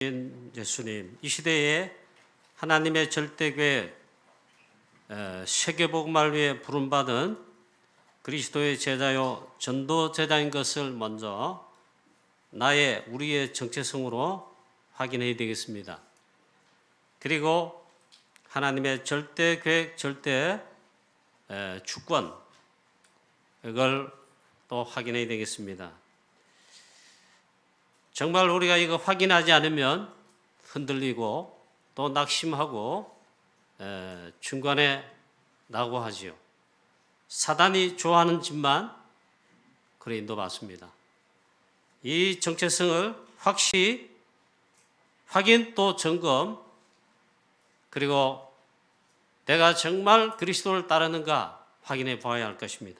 예수님, 이 시대에 하나님의 절대계획 세계복음을 위해 부름받은 그리스도의 제자요 전도 제자인 것을 먼저 우리의 정체성으로 확인해야 되겠습니다. 그리고 하나님의 절대계획, 절대 주권, 이걸 또 확인해야 되겠습니다. 정말 우리가 이거 확인하지 않으면 흔들리고 또 낙심하고 중간에 나고 하지요. 사단이 좋아하는 짓만 그래 인도받습니다. 이 정체성을 확실히 확인 또 점검, 그리고 내가 정말 그리스도를 따르는가 확인해 보아야 할 것입니다.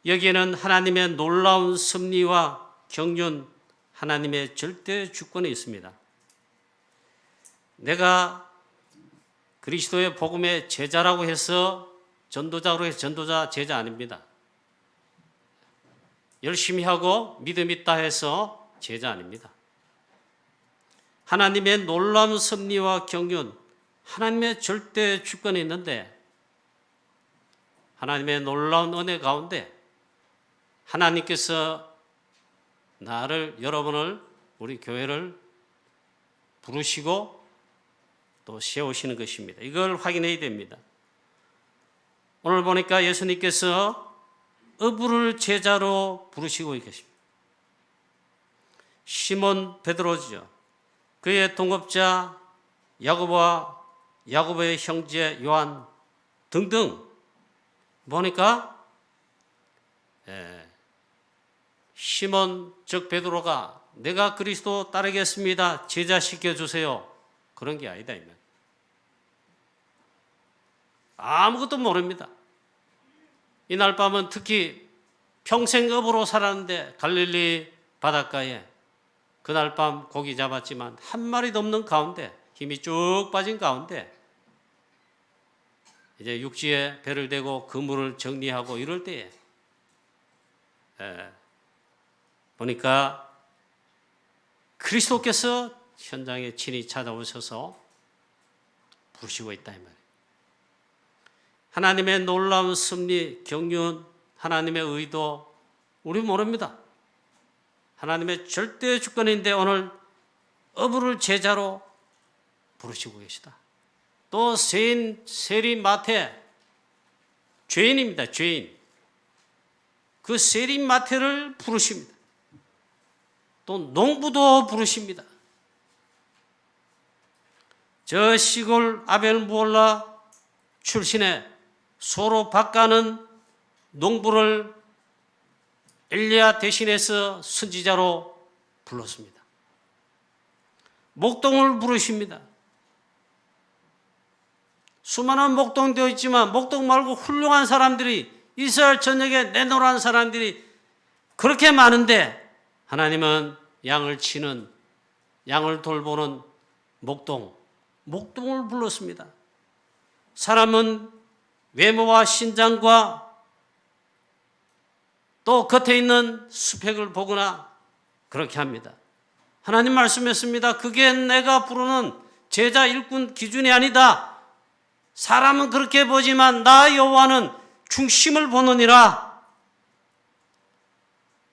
여기에는 하나님의 놀라운 섭리와 경륜, 하나님의 절대 주권이 있습니다. 내가 그리스도의 복음의 제자라고 해서 전도자로 해서 전도자 제자 아닙니다. 열심히 하고 믿음 있다 해서 제자 아닙니다. 하나님의 놀라운 섭리와 경륜, 하나님의 절대 주권이 있는데 하나님의 놀라운 은혜 가운데 하나님께서 나를, 여러분을, 우리 교회를 부르시고 또 세우시는 것입니다. 이걸 확인해야 됩니다. 오늘 보니까 예수님께서 어부를 제자로 부르시고 계십니다. 시몬 베드로죠. 그의 동업자 야고보와 야고보의 형제 요한 등등 보니까 시몬 즉 베드로가 내가 그리스도 따르겠습니다. 제자시켜 주세요. 그런 게 아니다. 아무것도 모릅니다. 이날 밤은 특히 평생 어부로 살았는데 갈릴리 바닷가에 그날 밤 고기 잡았지만 한 마리도 없는 가운데, 힘이 쭉 빠진 가운데 이제 육지에 배를 대고 그물을 정리하고 이럴 때에 보니까 그리스도께서 현장에 친히 찾아오셔서 부르시고 있다 이 말이에요. 하나님의 놀라운 섭리, 경륜, 하나님의 의도 우리 모릅니다. 하나님의 절대 주권인데 오늘 어부를 제자로 부르시고 계시다. 또 세리마태 죄인입니다. 죄인. 그 세리마태를 부르십니다. 또 농부도 부르십니다. 저 시골 아벨무올라 출신의 소로 바가는 농부를 엘리야 대신해서 선지자로 불렀습니다. 목동을 부르십니다. 수많은 목동되어 있지만 목동 말고 훌륭한 사람들이 이스라엘 전역에 내노란 사람들이 그렇게 많은데 하나님은 양을 치는, 양을 돌보는 목동을 불렀습니다. 사람은 외모와 신장과 또 겉에 있는 스펙을 보거나 그렇게 합니다. 하나님 말씀했습니다. 그게 내가 부르는 제자 일꾼 기준이 아니다. 사람은 그렇게 보지만 나 여호와는 중심을 보느니라.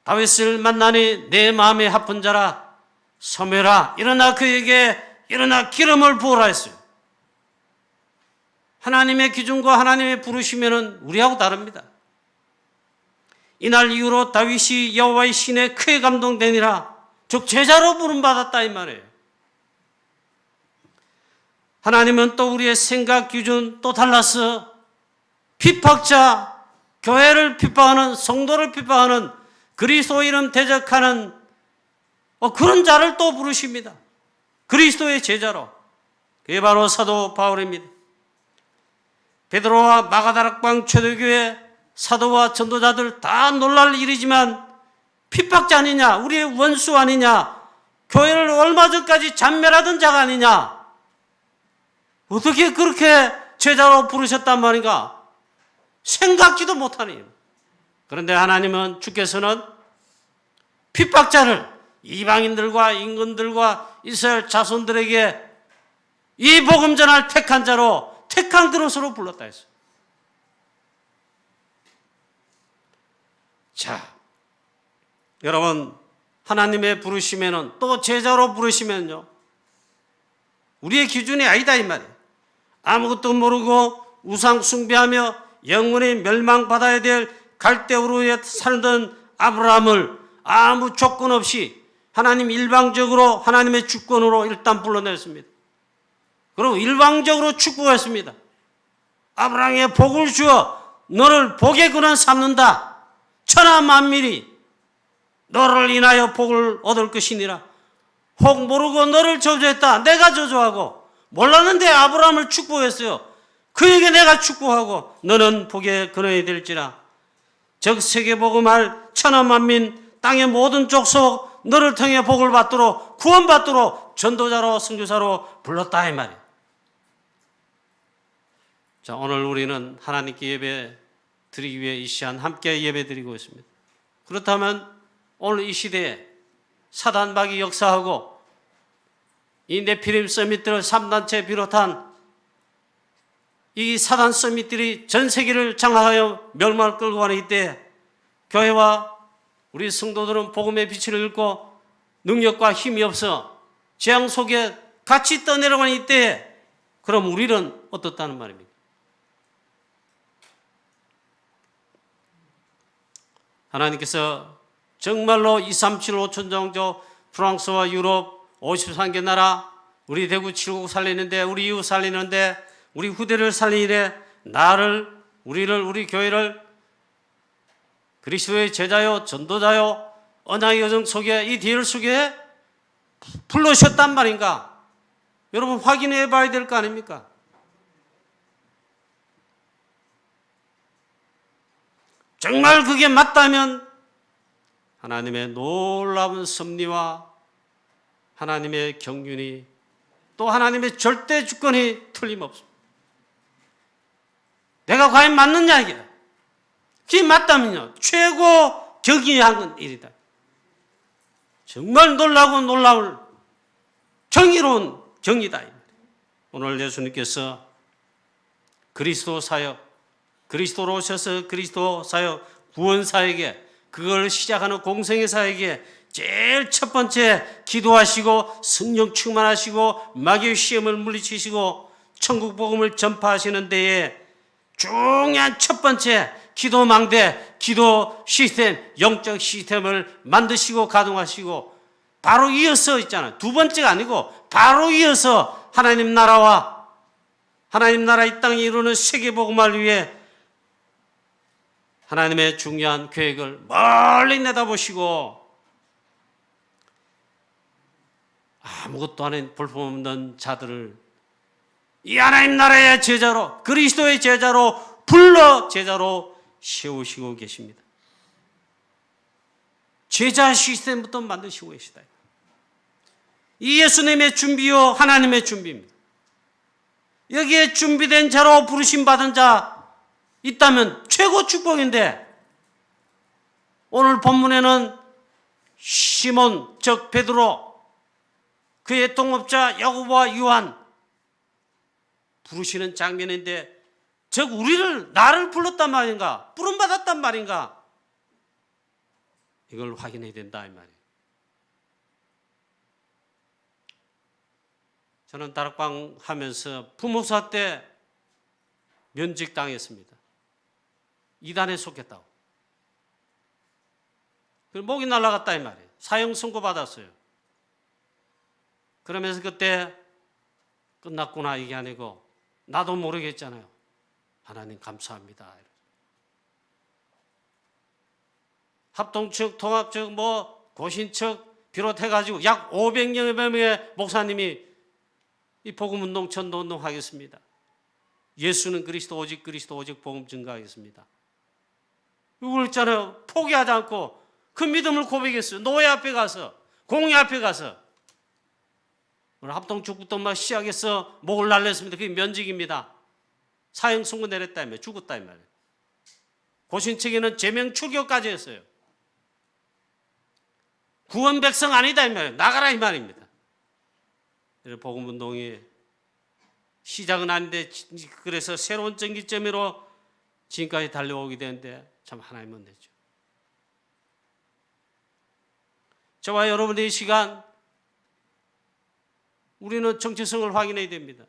다윗을 만나니 내 마음에 합한 자라 서매라. 일어나 그에게 일어나 기름을 부으라 했어요. 하나님의 기준과 하나님의 부르시면은 우리하고 다릅니다. 이날 이후로 다윗이 여호와의 신에 크게 감동되니라. 즉 제자로 부름받았다 이 말이에요. 하나님은 또 우리의 생각 기준 또 달라서 핍박자, 교회를 핍박하는, 성도를 핍박하는, 그리스도 이름 대적하는 그런 자를 또 부르십니다. 그리스도의 제자로. 그게 바로 사도 바울입니다. 베드로와 마가다락방 초대교회 사도와 전도자들 다 놀랄 일이지만 핍박자 아니냐, 우리의 원수 아니냐, 교회를 얼마 전까지 잔멸하던 자가 아니냐, 어떻게 그렇게 제자로 부르셨단 말인가? 생각지도 못하니. 그런데 하나님은 주께서는 핍박자를 이방인들과 임금들과 이스라엘 자손들에게 이 복음 전할 택한 자로, 택한 그릇으로 불렀다 했어요. 자, 여러분, 하나님의 부르심에는, 또 제자로 부르시면요, 우리의 기준이 아니다 이 말이에요. 아무것도 모르고 우상 숭배하며 영원히 멸망받아야 될 갈대우르에 살던 아브라함을 아무 조건 없이 하나님 일방적으로 하나님의 주권으로 일단 불러냈습니다. 그리고 일방적으로 축복했습니다. 아브라함에게 복을 주어 너를 복의 근원 삼는다. 천하 만민이 너를 인하여 복을 얻을 것이니라. 혹 모르고 너를 저주했다. 내가 저주하고, 몰랐는데 아브라함을 축복했어요. 그에게 내가 축복하고 너는 복의 근원이 될지라. 즉 세계복음할 천하 만민 땅의 모든 족속 너를 통해 복을 받도록, 구원받도록 전도자로 선교사로 불렀다 이 말이에요. 자, 오늘 우리는 하나님께 예배 드리기 위해 이 시간 함께 예배 드리고 있습니다. 그렇다면 오늘 이 시대에 사단박이 역사하고 이 네피림 서밋들을 3단체 비롯한 이 사단 서밋들이 전 세계를 장악하여 멸망을 끌고 가는 이때 교회와 우리 성도들은 복음의 빛을 잃고 능력과 힘이 없어 재앙 속에 같이 떠내려가는 이때에 그럼 우리는 어떻다는 말입니까? 하나님께서 정말로 2, 3, 7, 5천 정도 프랑스와 유럽 53개 나라 우리 대구 7국 살리는데, 우리 이웃 살리는데, 우리 후대를 살리는데 나를, 우리를, 우리 교회를 그리스도의 제자요 전도자요 언약의 여정 속에 이 뒤를 속에 불러주셨단 말인가? 여러분 확인해 봐야 될 거 아닙니까? 정말 그게 맞다면 하나님의 놀라운 섭리와 하나님의 경륜이, 또 하나님의 절대 주권이 틀림없습니다. 내가 과연 맞느냐 이게. 그게 맞다면요, 최고 경이한 일이다. 정말 놀라고 놀라울 경이로운 경이다. 오늘 예수님께서 그리스도 사역, 그리스도로 오셔서 그리스도 사역, 구원 사역에, 그걸 시작하는 공생의 사역에 제일 첫 번째 기도하시고 성령 충만하시고 마귀의 시험을 물리치시고 천국 복음을 전파하시는 데에 중요한 첫 번째 기도 망대, 기도 시스템, 영적 시스템을 만드시고 가동하시고 바로 이어서 있잖아요. 두 번째가 아니고 바로 이어서 하나님 나라와 하나님 나라 이 땅에 이루는 세계 복음을 위해 하나님의 중요한 계획을 멀리 내다보시고 아무것도 아닌 볼품없는 자들을 이 하나님 나라의 제자로, 그리스도의 제자로 불러 제자로 세우시고 계십니다. 제자 시스템부터 만드시고 계시다. 이 예수님의 준비요 하나님의 준비입니다. 여기에 준비된 자로 부르심 받은 자 있다면 최고 축복인데, 오늘 본문에는 시몬 즉 베드로, 그의 동업자 야고보와 요한 부르시는 장면인데, 즉 우리를, 나를 불렀단 말인가, 부름받았단 말인가, 이걸 확인해야 된다 이 말이에요. 저는 다락방 하면서 부모사 때 면직당했습니다. 이단에 속했다고. 목이 날아갔다 이 말이에요. 사형 선고 받았어요. 그러면서 그때 끝났구나 이게 아니고 나도 모르게 했잖아요. 하나님 감사합니다. 합동 측, 통합 측, 고신 측 비롯해가지고 약 500여 명의 목사님이 이 복음운동, 전도운동 하겠습니다. 예수는 그리스도, 오직 그리스도, 오직 복음 증거하겠습니다. 이걸 했잖아요. 포기하지 않고 그 믿음을 고백했어요. 노예 앞에 가서, 공회 앞에 가서. 오늘 합동축구도 막 시작해서 목을 날렸습니다. 그게 면직입니다. 사형 선고 내렸다며, 죽었다 이 말이에요. 고신 측에는 제명 출교까지 했어요. 구원 백성 아니다 이 말이에요. 나가라 이 말입니다. 복음운동이 시작은 아닌데 그래서 새로운 전기점으로 지금까지 달려오게 되는데 참 하나님은 되죠. 저와 여러분의 이 시간 우리는 정체성을 확인해야 됩니다.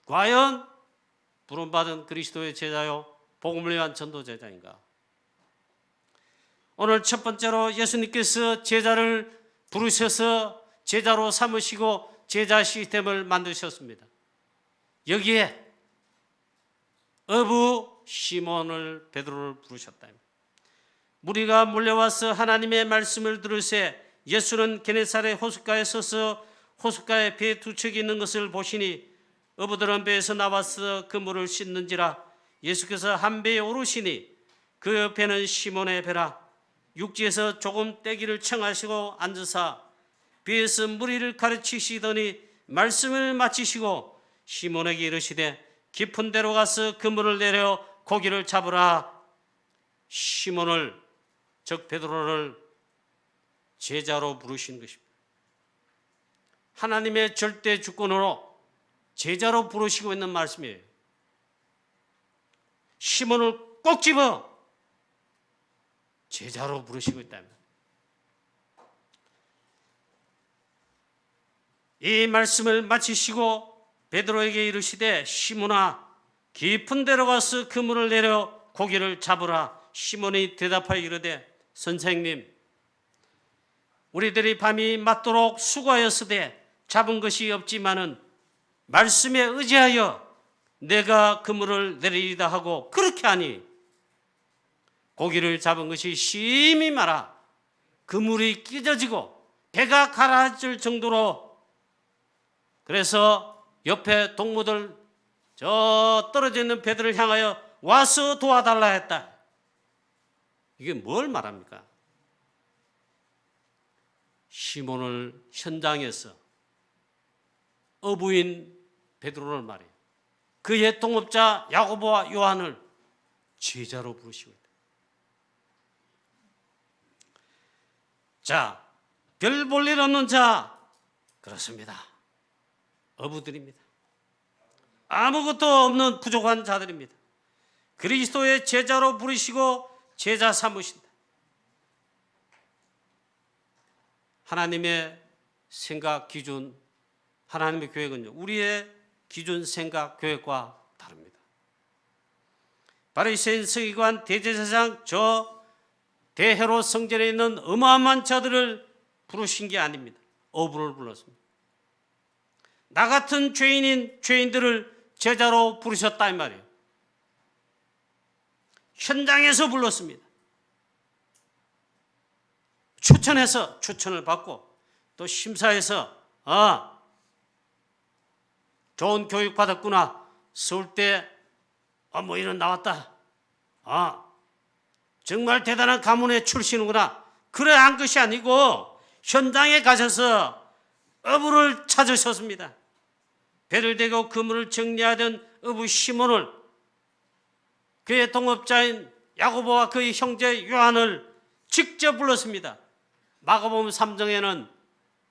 과연 부름받은 그리스도의 제자요 복음을 위한 전도제자인가? 오늘 첫 번째로 예수님께서 제자를 부르셔서 제자로 삼으시고 제자 시스템을 만드셨습니다. 여기에 어부 시몬을 베드로를 부르셨다. 무리가 몰려와서 하나님의 말씀을 들으세 예수는 게네사렛 호숫가에 서서 호숫가에 배 두 척이 있는 것을 보시니 어부들은 배에서 나와서 그 물을 씻는지라. 예수께서 한 배에 오르시니 그 옆에는 시몬의 배라. 육지에서 조금 떼기를 청하시고 앉으사 배에서 무리를 가르치시더니 말씀을 마치시고 시몬에게 이르시되 깊은 데로 가서 그물을 내려 고기를 잡으라. 시몬을 즉 베드로를 제자로 부르신 것입니다. 하나님의 절대 주권으로 제자로 부르시고 있는 말씀이에요. 시몬을 꼭 집어 제자로 부르시고 있다면 이 말씀을 마치시고 베드로에게 이르시되 시몬아 깊은 데로 가서 그물을 내려 고기를 잡으라. 시몬이 대답하여 이르되 선생님 우리들이 밤이 맞도록 수고하였으되 잡은 것이 없지만은 말씀에 의지하여 내가 그물을 내리리다 하고 그렇게 하니 고기를 잡은 것이 심히 많아 그물이 찢어지고 배가 가라앉을 정도로 그래서 옆에 동무들 저 떨어져 있는 배들을 향하여 와서 도와달라 했다. 이게 뭘 말합니까? 시몬을 현장에서 어부인 베드로를 말해요. 그의 동업자 야고보와 요한을 제자로 부르시고 있다. 자, 별 볼 일 없는 자 그렇습니다. 어부들입니다. 아무것도 없는 부족한 자들입니다. 그리스도의 제자로 부르시고 제자 삼으신다. 하나님의 생각 기준, 하나님의 계획은요 우리의 기준 생각 계획과 다릅니다. 바리새인 서기관 대제사장 저 대헤롯 성전에 있는 어마어마한 자들을 부르신 게 아닙니다. 어부를 불렀습니다. 나 같은 죄인들을 제자로 부르셨다 이 말이에요. 현장에서 불렀습니다. 추천을 받고 또 심사해서 좋은 교육 받았구나. 서울대 뭐 이런 나왔다. 정말 대단한 가문의 출신이구나. 그래 한 것이 아니고 현장에 가셔서 어부를 찾으셨습니다. 배를 대고 그물을 정리하던 어부 시몬을 그의 동업자인 야고보와 그의 형제 요한을 직접 불렀습니다. 마가복음 3장에는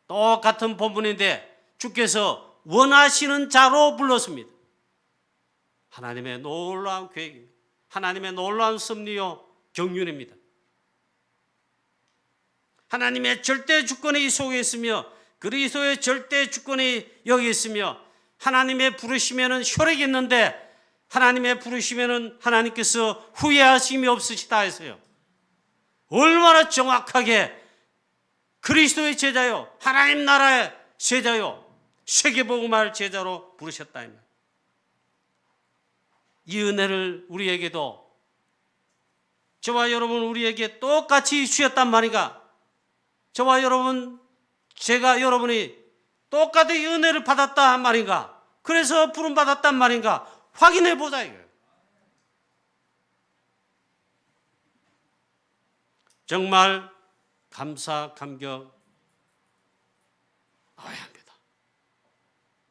똑같은 본문인데 주께서 원하시는 자로 불렀습니다. 하나님의 놀라운 계획입니다. 하나님의 놀라운 섭리요 경륜입니다. 하나님의 절대 주권이 이 속에 있으며 그리스도의 절대 주권이 여기 있으며 하나님의 부르시면은 혈액이 있는데 하나님의 부르시면은 하나님께서 후회하심이 없으시다 해서요. 얼마나 정확하게 그리스도의 제자요, 하나님 나라의 제자요, 세계복음할 제자로 부르셨다. 이 은혜를 우리에게도 저와 여러분 우리에게 똑같이 주셨단 말인가? 저와 여러분, 제가 여러분이 똑같은 이 은혜를 받았다 말인가? 그래서 부름 받았단 말인가? 확인해 보자 이거예요. 정말 감사 감격 넣어야 합니다.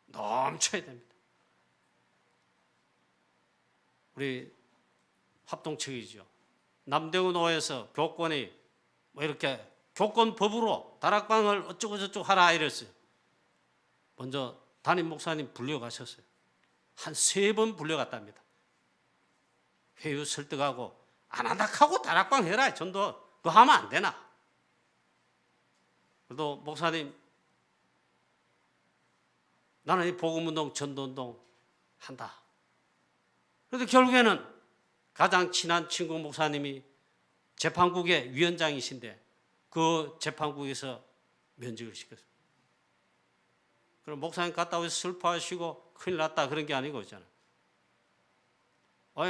넘쳐야 됩니다. 우리 합동측이죠. 남대구노에서 교권이 뭐 이렇게 교권법으로 다락방을 어쩌고 저쩌고 하라 이랬어요. 먼저 담임 목사님 불려가셨어요. 한 3번 불려갔답니다. 회유 설득하고 안 한다 하고 다락방 해라. 전도 너 하면 안 되나? 그래도 목사님 나는 이 복음운동 전도운동 한다. 그런데 결국에는 가장 친한 친구 목사님이 재판국의 위원장이신데 그 재판국에서 면직을 시켰습니다. 그럼 목사님 갔다 오셔서 슬퍼하시고 큰일 났다 그런 게 아니고 있잖아요.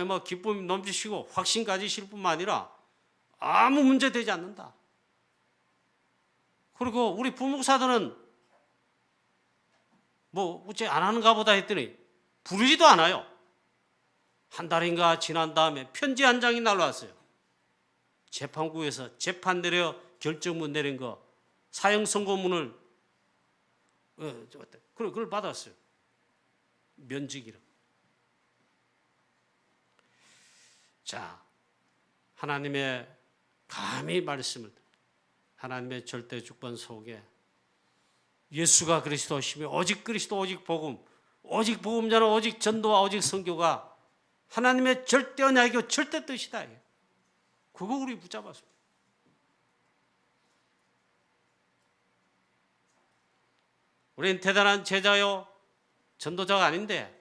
뭐 기쁨 넘치시고 확신 가지실 뿐만 아니라 아무 문제 되지 않는다. 그리고 우리 부목사들은 뭐 어째 안 하는가 보다 했더니 부르지도 않아요. 한 달인가 지난 다음에 편지 한 장이 날라왔어요. 재판국에서 재판 내려 결정문 내린 거 사형 선고문을 그걸 받았어요. 면직이라. 자, 하나님의 감히 말씀을 하나님의 절대 주권 속에 예수가 그리스도시며 오직 그리스도 오직 복음 오직 복음자는 오직 전도와 오직 선교가 하나님의 절대 언약이고 절대 뜻이다. 그거 우리 붙잡았습니다. 우리는 대단한 제자요 전도자가 아닌데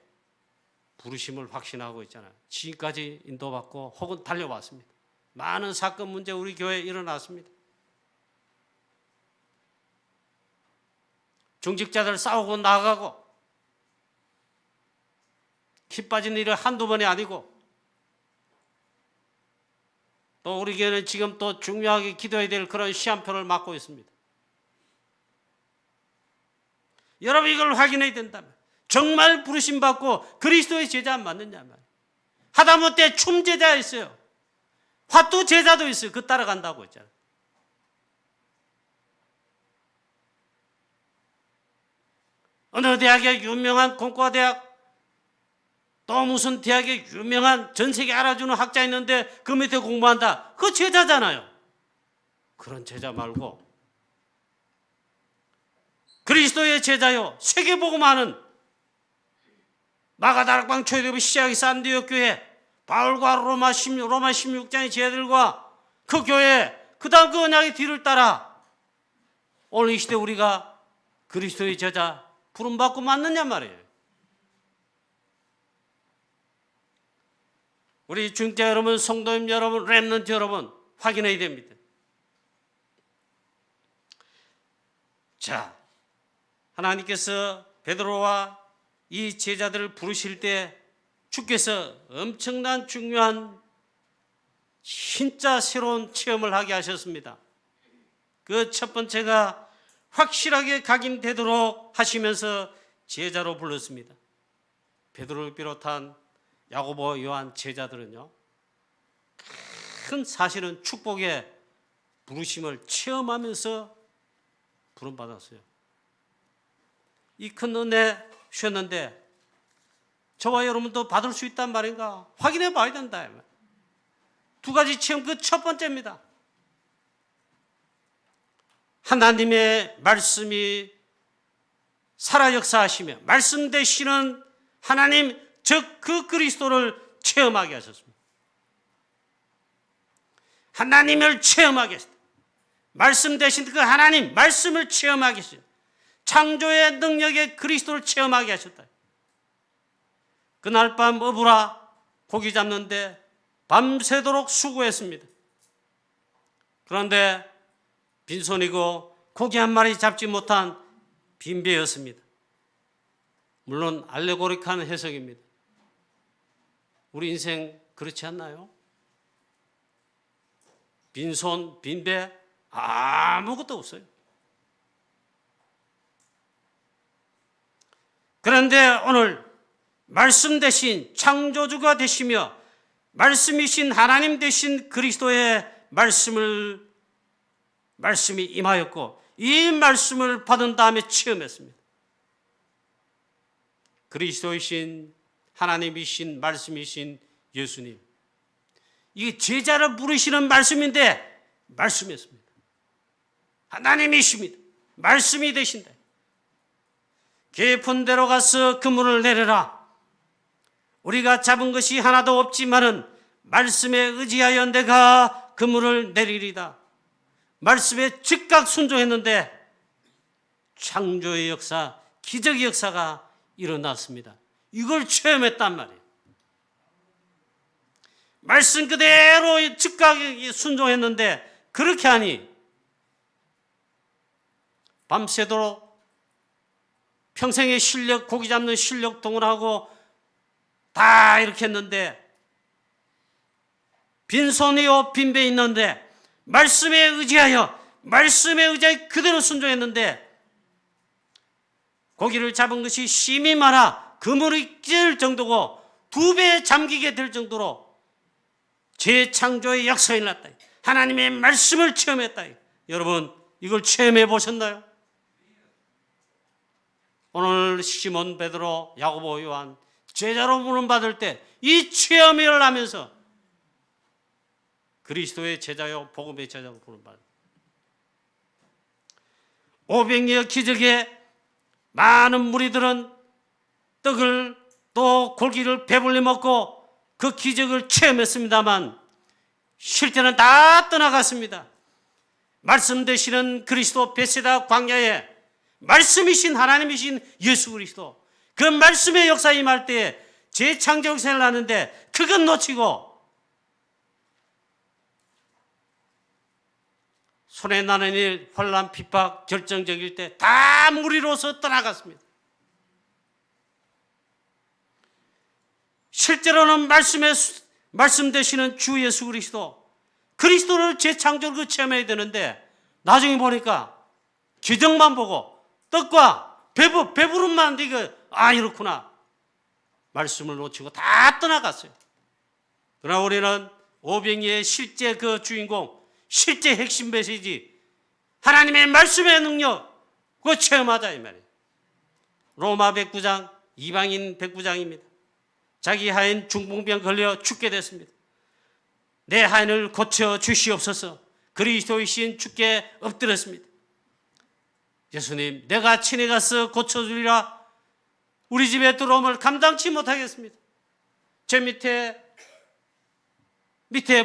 부르심을 확신하고 있잖아요. 지금까지 인도받고 혹은 달려왔습니다. 많은 사건 문제 우리 교회에 일어났습니다. 중직자들 싸우고 나가고 피 빠진 일이 한두 번이 아니고 또 우리 교회는 지금 또 중요하게 기도해야 될 그런 시한표를 맞고 있습니다. 여러분 이걸 확인해야 된다면 정말 부르심 받고 그리스도의 제자 맞느냐 말이에요. 하다못해 춤제자 있어요. 화투 제자도 있어요. 그 따라간다고 했잖아요. 어느 대학의 유명한 공과대학 또 무슨 대학의 유명한 전 세계 알아주는 학자 있는데 그 밑에 공부한다. 그거 제자잖아요. 그런 제자 말고 그리스도의 제자요 세계복음하는 마가다락방 초대부 시작이 산디옥 교회 바울과 로마 16장의 제자들과 그 교회 그 다음 그 언약의 뒤를 따라 오늘 이 시대 우리가 그리스도의 제자 부름받고 맞느냐 말이에요. 우리 중자 여러분, 성도님 여러분, 렘넌트 여러분 확인해야 됩니다. 자, 하나님께서 베드로와 이 제자들을 부르실 때 주께서 엄청난 중요한 진짜 새로운 체험을 하게 하셨습니다. 그 첫 번째가 확실하게 각인되도록 하시면서 제자로 불렀습니다. 베드로를 비롯한 야고보, 요한 제자들은요, 큰 사실은 축복의 부르심을 체험하면서 부름받았어요. 이 큰 은혜 주셨는데 저와 여러분도 받을 수 있단 말인가? 확인해 봐야 된다. 두 가지 체험, 그 첫 번째입니다. 하나님의 말씀이 살아 역사하시며 말씀 되시는 하나님, 즉 그 그리스도를 체험하게 하셨습니다. 하나님을 체험하게 하셨다. 말씀 되신 그 하나님, 말씀을 체험하게 하셨다. 창조의 능력의 그리스도를 체험하게 하셨다. 그날 밤 어부라 고기 잡는데 밤새도록 수고했습니다. 그런데 빈손이고 고기 한 마리 잡지 못한 빈배였습니다. 물론 알레고릭한 해석입니다. 우리 인생 그렇지 않나요? 빈손, 빈배 아무것도 없어요. 그런데 오늘 말씀 대신 창조주가 되시며 말씀이신 하나님 되신 그리스도의 말씀이 임하였고 이 말씀을 받은 다음에 체험했습니다. 그리스도이신 하나님이신 말씀이신 예수님, 이게 제자를 부르시는 말씀인데 말씀이었습니다. 하나님이십니다. 말씀이 되신다. 깊은 데로 가서 그물을 내려라. 우리가 잡은 것이 하나도 없지만은 말씀에 의지하여 내가 그물을 내리리다. 말씀에 즉각 순종했는데 창조의 역사, 기적의 역사가 일어났습니다. 이걸 체험했단 말이에요. 말씀 그대로 즉각 순종했는데 그렇게 하니 밤새도록 평생의 실력, 고기 잡는 실력 동원하고 다 이렇게 했는데 빈손이요 빈배 있는데 말씀에 의지하여 그대로 순종했는데 고기를 잡은 것이 심이 많아 그물이 찢을 정도고 2배 잠기게 될 정도로 재창조의 역사가 일어났다. 하나님의 말씀을 체험했다. 여러분 이걸 체험해 보셨나요? 오늘 시몬, 베드로, 야고보, 요한 제자로 부름받을 때 이 체험을 하면서 그리스도의 제자요 복음의 제자로 부름받을 500여 기적에 많은 무리들은 떡을 또 고기를 배불리 먹고 그 기적을 체험했습니다만 실제는 다 떠나갔습니다. 말씀 되시는 그리스도 베세다 광야에 말씀이신 하나님이신 예수 그리스도 그 말씀의 역사 임할 때에 재창조 역사를 하는데 그건 놓치고 손에 나는 일, 환난, 핍박 결정적일 때 다 무리로서 떠나갔습니다. 실제로는 말씀 되시는 주 예수 그리스도를 재창조를 체험해야 되는데 나중에 보니까 기적만 보고 떡과 배부름만 이거 이렇구나 말씀을 놓치고 다 떠나갔어요. 그러나 우리는 오병이의 실제 그 주인공, 실제 핵심 메시지 하나님의 말씀의 능력 그거 체험하자 이 말이에요. 로마 109장 이방인 109장입니다. 자기 하인 중풍병 걸려 죽게 됐습니다. 내 하인을 고쳐 주시옵소서. 그리스도이신 주께 엎드렸습니다. 예수님 내가 친히 가서 고쳐주리라. 우리 집에 들어옴을 감당치 못하겠습니다. 제 밑에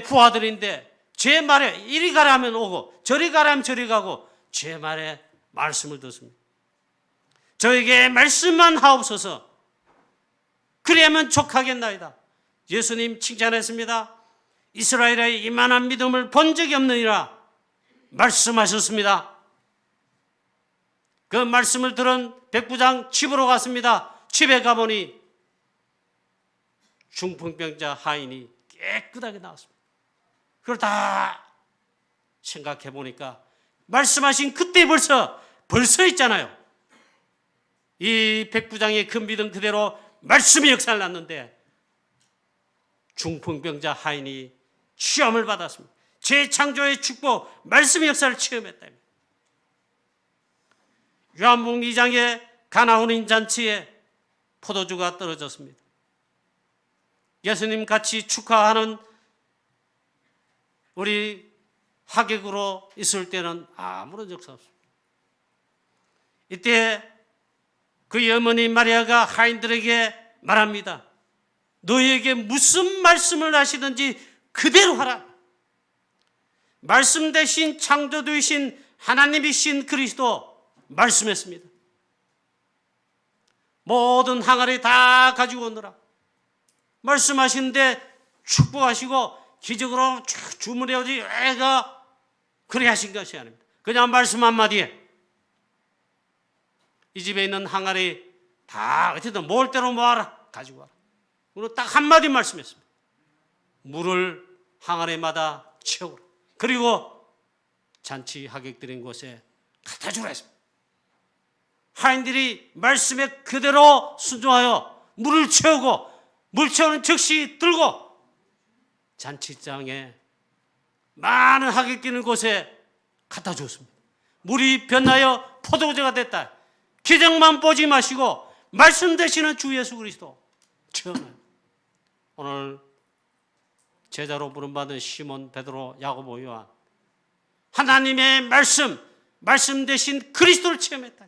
부하들인데 제 말에 이리 가라 하면 오고 저리 가라 하면 저리 가고 제 말에 말씀을 듣습니다. 저에게 말씀만 하옵소서. 그래야만 족하겠나이다. 예수님 칭찬했습니다. 이스라엘의 이만한 믿음을 본 적이 없느니라 말씀하셨습니다. 그 말씀을 들은 백부장 집으로 갔습니다. 집에 가보니 중풍병자 하인이 깨끗하게 나왔습니다. 그걸 다 생각해 보니까 말씀하신 그때 벌써 있잖아요. 이 백부장의 그 믿음 그대로 말씀의 역사를 났는데 중풍병자 하인이 시험을 받았습니다. 재창조의 축복, 말씀의 역사를 체험했다. 요한복음 2장의 가나혼인 잔치에 포도주가 떨어졌습니다. 예수님 같이 축하하는 우리 하객으로 있을 때는 아무런 역사 없습니다. 이때 그의 어머니 마리아가 하인들에게 말합니다. 너희에게 무슨 말씀을 하시든지 그대로 하라. 말씀 대신 창조주이신 하나님이신 그리스도 말씀했습니다. 모든 항아리 다 가지고 오너라. 말씀하시는데 축복하시고 기적으로 주문해오지 애가 그래 하신 것이 아닙니다. 그냥 말씀 한마디에 이 집에 있는 항아리 다 어쨌든 모을 대로 모아라. 가지고 와라. 그리고 딱 한마디 말씀했습니다. 물을 항아리마다 채우라. 그리고 잔치 하객들인 곳에 갖다 주라 했습니다. 하인들이 말씀에 그대로 순종하여 물을 채우고 물 채우는 즉시 들고 잔치장에 많은 하객 끼는 곳에 갖다 줬습니다. 물이 변하여 포도주가 됐다. 기적만 보지 마시고 말씀 되시는 주 예수 그리스도 체험해요. 오늘 제자로 부름받은 시몬, 베드로, 야고보, 요한 하나님의 말씀 말씀 대신 그리스도를 체험했다.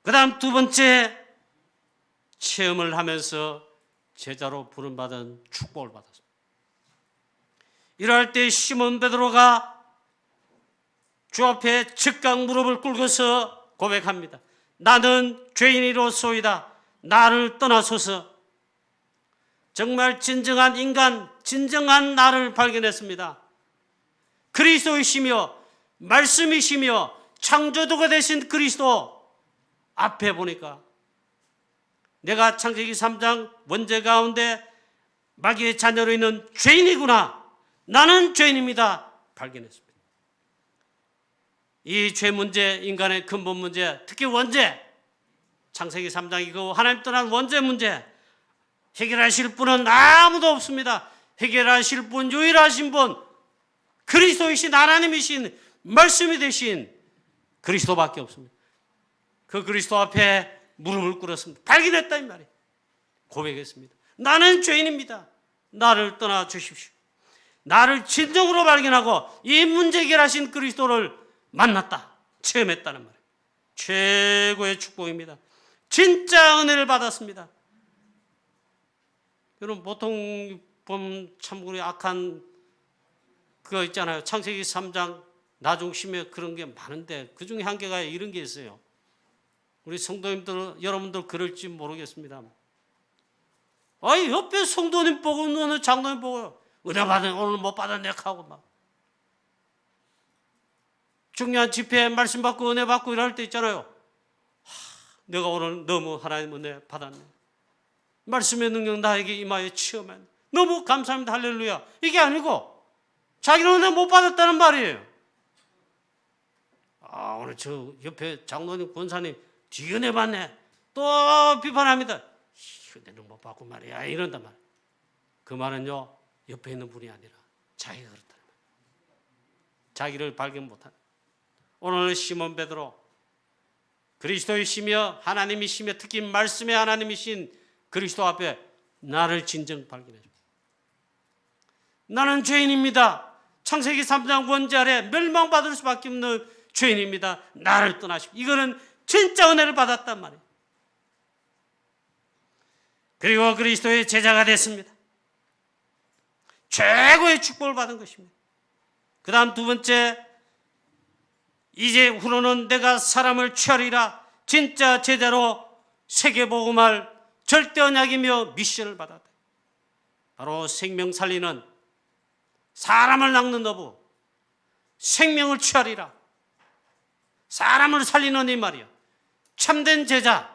그 다음 두 번째, 체험을 하면서 제자로 부름받은 축복을 받았습니다. 이럴 때 시몬 베드로가 주 앞에 즉각 무릎을 꿇고서 고백합니다. 나는 죄인이로소이다. 나를 떠나소서. 정말 진정한 인간, 진정한 나를 발견했습니다. 그리스도이시며 말씀이시며 창조주가 되신 그리스도 앞에 보니까 내가 창세기 3장 원죄 가운데 마귀의 자녀로 있는 죄인이구나. 나는 죄인입니다. 발견했습니다. 이 죄 문제, 인간의 근본 문제, 특히 원죄, 창세기 3장이고 하나님 떠난 원죄 문제 해결하실 분은 아무도 없습니다. 해결하실 분, 유일하신 분, 그리스도이신 하나님이신 말씀이 되신 그리스도밖에 없습니다. 그 그리스도 앞에 무릎을 꿇었습니다. 발견했다 이 말이에요. 고백했습니다. 나는 죄인입니다. 나를 떠나 주십시오. 나를 진정으로 발견하고 이 문제 해결하신 그리스도를 만났다, 체험했다는 말이에요. 최고의 축복입니다. 진짜 은혜를 받았습니다. 여러분 보통 보면 참 우리 악한 그거 있잖아요. 창세기 3장 나중심에 그런 게 많은데 그 중에 한 개가 이런 게 있어요. 우리 성도님들, 여러분들 그럴지 모르겠습니다. 아이 옆에 성도님 보고 어느 장로님 보고 은혜 받은 오늘 못 받았네 하고 막 중요한 집회 말씀 받고 은혜 받고 이럴 때 있잖아요. 내가 오늘 너무 하나님 은혜 받았네. 말씀의 능력 나에게 임하여 체험해. 너무 감사합니다. 할렐루야. 이게 아니고 자기는 은혜 못 받았다는 말이에요. 오늘 저 옆에 장로님 권사님 뒤 은혜 받네. 또 비판합니다. 은혜는 못 받고 말이야. 이런단 말이에요. 그 말은요, 옆에 있는 분이 아니라 자기가 그렇다는 말이에요. 자기를 발견 못한. 오늘 시몬 베드로 그리스도이시며 하나님이시며 특히 말씀의 하나님이신 그리스도 앞에 나를 진정 발견해 줍니다. 나는 죄인입니다. 창세기 3장 원죄 아래 멸망받을 수밖에 없는 죄인입니다. 나를 떠나십시오. 이거는 진짜 은혜를 받았단 말이에요. 그리고 그리스도의 제자가 됐습니다. 최고의 축복을 받은 것입니다. 그 다음 두 번째, 이제 후로는 내가 사람을 취하리라. 진짜 제자로 세계복음할 절대 언약이며 미션을 받았다. 바로 생명 살리는, 사람을 낚는 어부, 생명을 취하리라. 사람을 살리는 이 말이야. 참된 제자,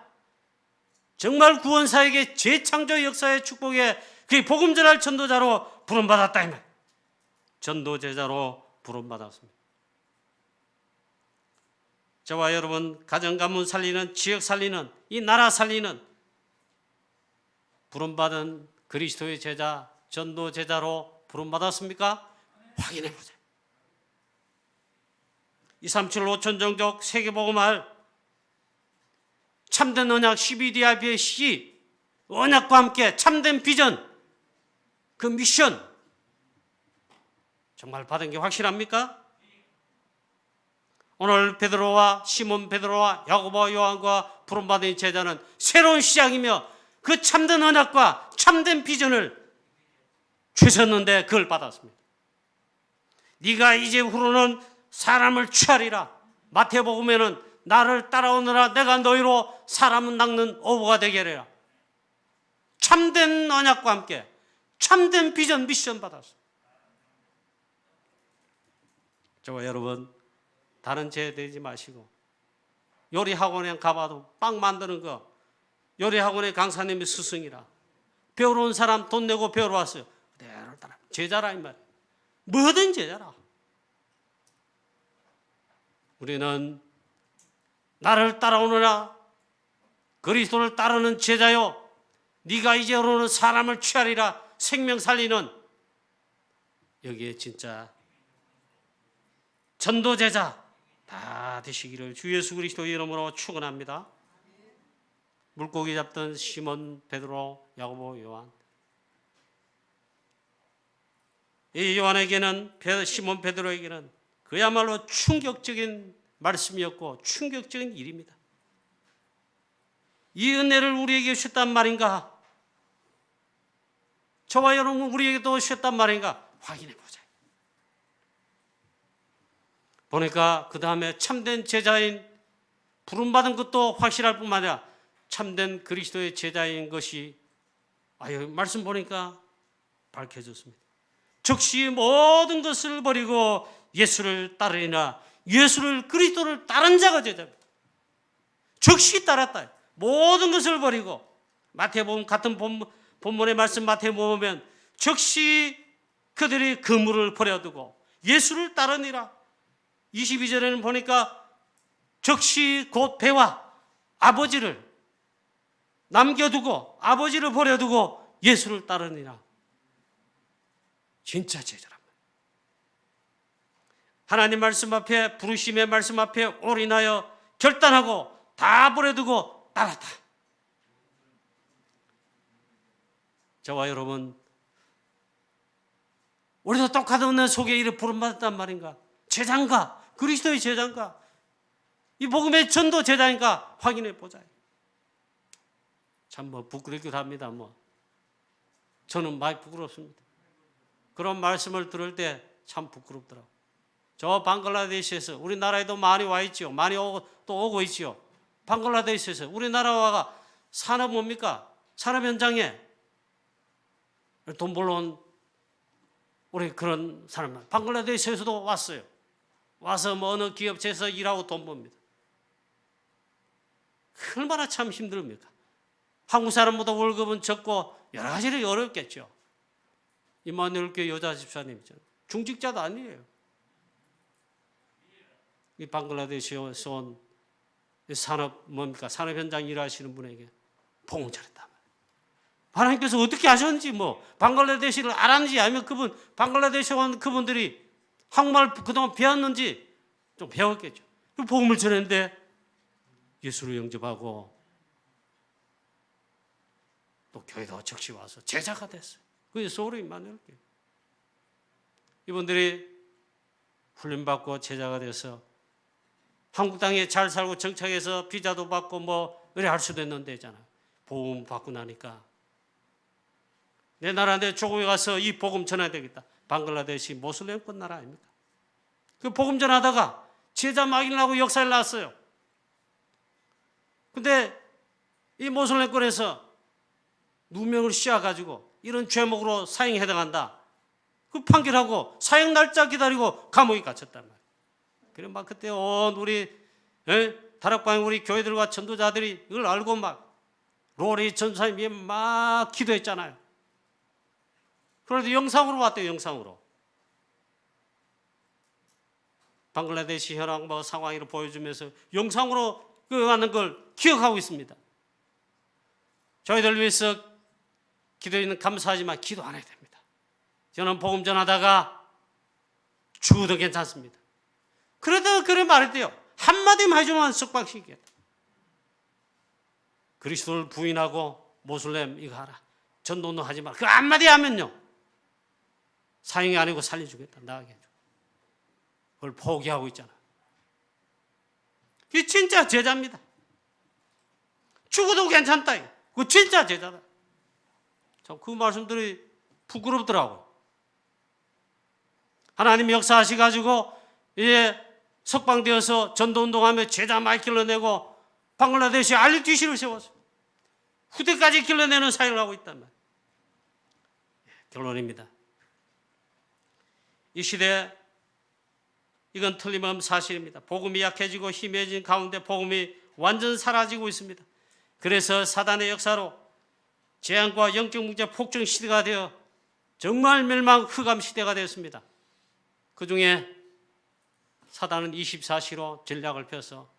정말 구원사에게 재창조 역사의 축복에 그 복음 전할 전도자로 부름받았다 이 말. 전도제자로 부름받았습니다. 저와 여러분 가정 가문 살리는, 지역 살리는, 이 나라 살리는 부름받은 그리스도의 제자, 전도제자로 부름받았습니까? 확인해 보세요. 237 5천 종족 세계복음할 참된 언약 CBDIBC 언약과 함께 참된 비전, 그 미션 정말 받은 게 확실합니까? 오늘 베드로와 시몬 베드로와 야고보와 요한과 부름받은 제자는 새로운 시작이며 그 참된 언약과 참된 비전을 주셨는데 그걸 받았습니다. 네가 이제 후로는 사람을 취하리라. 마태복음에는 나를 따라오느라 내가 너희로 사람을 낚는 어부가 되게 하리라. 참된 언약과 함께 참된 비전 미션 받았습니다. 저와 여러분 다른 죄 되지 마시고 요리학원에 가봐도 빵 만드는 거 요리학원의 강사님이 스승이라 배우러 온 사람 돈 내고 배우러 왔어요. 그대로 따라 제자라 이 말이에요. 뭐든 제자라. 우리는 나를 따라오느라 그리스도를 따르는 제자요 네가 이제로는 사람을 취하리라. 생명 살리는 여기에 진짜 전도제자 다 되시기를 주 예수 그리스도 이름으로 축원합니다. 물고기 잡던 시몬, 베드로, 야고보, 요한. 이 요한에게는, 시몬 베드로에게는 그야말로 충격적인 말씀이었고 충격적인 일입니다. 이 은혜를 우리에게 주셨단 말인가? 저와 여러분 우리에게도 주셨단 말인가? 확인해 보자. 보니까 그 다음에 참된 제자인 부름받은 것도 확실할 뿐만 아니라 참된 그리스도의 제자인 것이 말씀 보니까 밝혀졌습니다. 즉시 모든 것을 버리고 예수를 따르리나 예수를 그리스도를 따른 자가 제자입니다. 즉시 따랐다. 모든 것을 버리고 마태복음 같은 본문의 말씀 마태복음 보면 즉시 그들이 그물을 버려두고 예수를 따르니라. 22절에는 보니까 즉시 곧 배와 아버지를 남겨두고 아버지를 버려두고 예수를 따르니라. 진짜 제자란 말이에요. 하나님 말씀 앞에 부르심의 말씀 앞에 올인하여 결단하고 다 버려두고 따랐다. 저와 여러분 우리도 똑같은 은혜 속에 이를 부름받았단 말인가? 제자인가? 그리스도의 제자인가? 이 복음의 전도 제자인가? 확인해 보자. 참 부끄럽기도 합니다. 저는 많이 부끄럽습니다. 그런 말씀을 들을 때 참 부끄럽더라고요. 저 방글라데시에서 우리나라에도 많이 와 있지요. 많이 또 오고 있지요. 방글라데시에서 우리나라가 산업 뭡니까? 산업 현장에 돈 벌러 온 우리 그런 사람들 방글라데시에서도 왔어요. 와서 어느 기업체에서 일하고 돈 법니다. 얼마나 참 힘듭니까? 한국 사람보다 월급은 적고 여러 가지로 어렵겠죠. 임마누엘 교회 여자 집사님이잖아요. 중직자도 아니에요. 이 방글라데시에서 온 산업 산업 현장 일하시는 분에게 복음 전했단 말이에요. 하나님께서 어떻게 하셨는지 방글라데시를 알았는지 아니면 방글라데시에 온 그분들이 한국말 그동안 배웠는지 좀 배웠겠죠. 그 복음을 전했는데 예수를 영접하고 또 교회도 즉시 와서 제자가 됐어요. 그게 서울의 임마누엘 교회. 이분들이 훈련받고 제자가 돼서 한국 땅에 잘 살고 정착해서 비자도 받고 이래 할 수도 있는데 있잖아요. 복음 받고 나니까 내 나라 내 조국에 가서 이 복음 전해야 되겠다. 방글라데시 모슬렘권 나라 아닙니까? 그 복음 전하다가 제자 막인하고 역사를 낳았어요. 근데 이 모슬렘권에서 누명을 씌워가지고 이런 죄목으로 사형에 해당한다. 그 판결하고 사형 날짜 기다리고 감옥에 갇혔단 말이에요. 그래 그때 온 우리 다락방에 우리 교회들과 전도자들이 이걸 알고 로리 전사님이 막 기도했잖아요. 그런데 영상으로 왔대요. 영상으로. 방글라데시 현황 상황을 보여주면서 영상으로 하는 걸 기억하고 있습니다. 저희들 위해서 기도에는 감사하지만 기도 안 해야 됩니다. 저는 복음 전하다가 죽어도 괜찮습니다. 그래도 그래 말했대요. 한마디만 해주면 석방시키겠다. 그리스도를 부인하고 모슬렘 이거 하라. 전도는 하지 마라. 그 한마디 하면요. 사형이 아니고 살려주겠다. 나가게 해줘. 그걸 포기하고 있잖아. 그게 진짜 제자입니다. 죽어도 괜찮다. 그 진짜 제자다. 참 그 말씀들이 부끄럽더라고요. 하나님이 역사하셔가지고 이제 석방되어서 전도운동하며 제자 많이 길러내고 방글라데시에 알리티시를 세웠어요. 후대까지 길러내는 사역을 하고 있단 말이에요. 결론입니다. 이 시대 이건 틀림없는 사실입니다. 복음이 약해지고 희미해진 가운데 복음이 완전 사라지고 있습니다. 그래서 사단의 역사로 재앙과 영적 문제 폭증 시대가 되어 정말 멸망 흑암 시대가 되었습니다. 그중에 사단은 24시로 전략을 펴서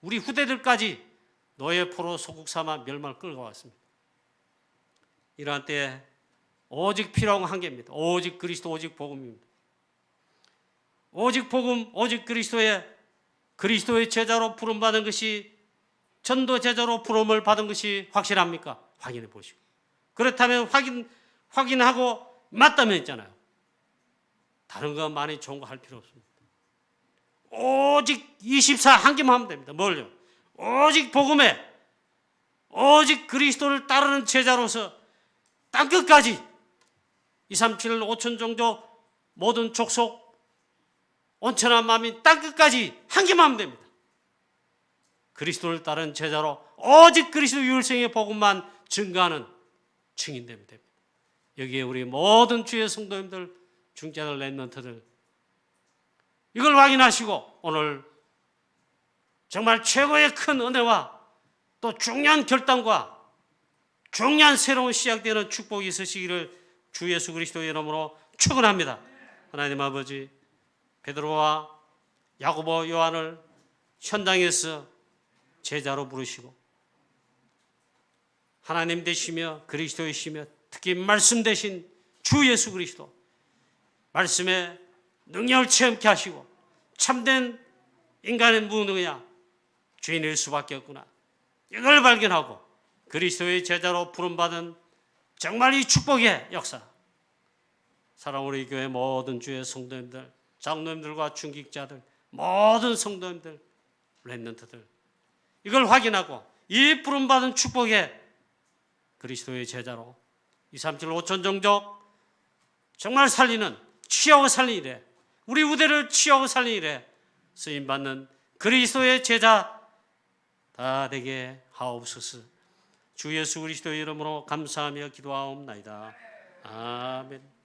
우리 후대들까지 노예포로 소국 삼아 멸망을 끌고 왔습니다. 이러한 때에 오직 필요한 한계입니다. 오직 그리스도, 오직 복음입니다. 오직 복음, 오직 그리스도의 제자로 부름받은 것이 전도 제자로 부름을 받은 것이 확실합니까? 확인해 보시고. 그렇다면 확인하고 맞다면 있잖아요. 다른 거 많이 좋은 거 할 필요 없습니다. 오직 24 한기만 하면 됩니다. 뭘요? 오직 복음에 오직 그리스도를 따르는 제자로서 땅끝까지 237 5천 종족 모든 족속 온천한 마음이 땅끝까지 한기만 하면 됩니다. 그리스도를 따르는 제자로 오직 그리스도 유일성의 복음만 증거하는 증인되면 됩니다. 여기에 우리 모든 주의 성도님들, 중자들, 렘넌트들 이걸 확인하시고 오늘 정말 최고의 큰 은혜와 또 중요한 결단과 중요한 새로운 시작되는 축복이 있으시기를 주 예수 그리스도의 이름으로 축원합니다. 하나님 아버지, 베드로와 야고보, 요한을 현장에서 제자로 부르시고 하나님 되시며 그리스도이시며 특히 말씀 되신 주 예수 그리스도 말씀의 능력을 체험케 하시고 참된 인간의 무능이야 죄인일 수밖에 없구나, 이걸 발견하고 그리스도의 제자로 부름받은 정말 이 축복의 역사, 사랑하는 우리 교회 모든 주의 성도님들, 장로님들과 중직자들, 모든 성도님들, 렘넌트들 이걸 확인하고 이 부름받은 축복의 그리스도의 제자로 237 5천 종족 정말 살리는, 취하고 살리는 일에, 우리 우대를 취하고 살리는 일에 쓰임받는 그리스도의 제자 다 되게 하옵소서. 주 예수 그리스도의 이름으로 감사하며 기도하옵나이다. 아멘.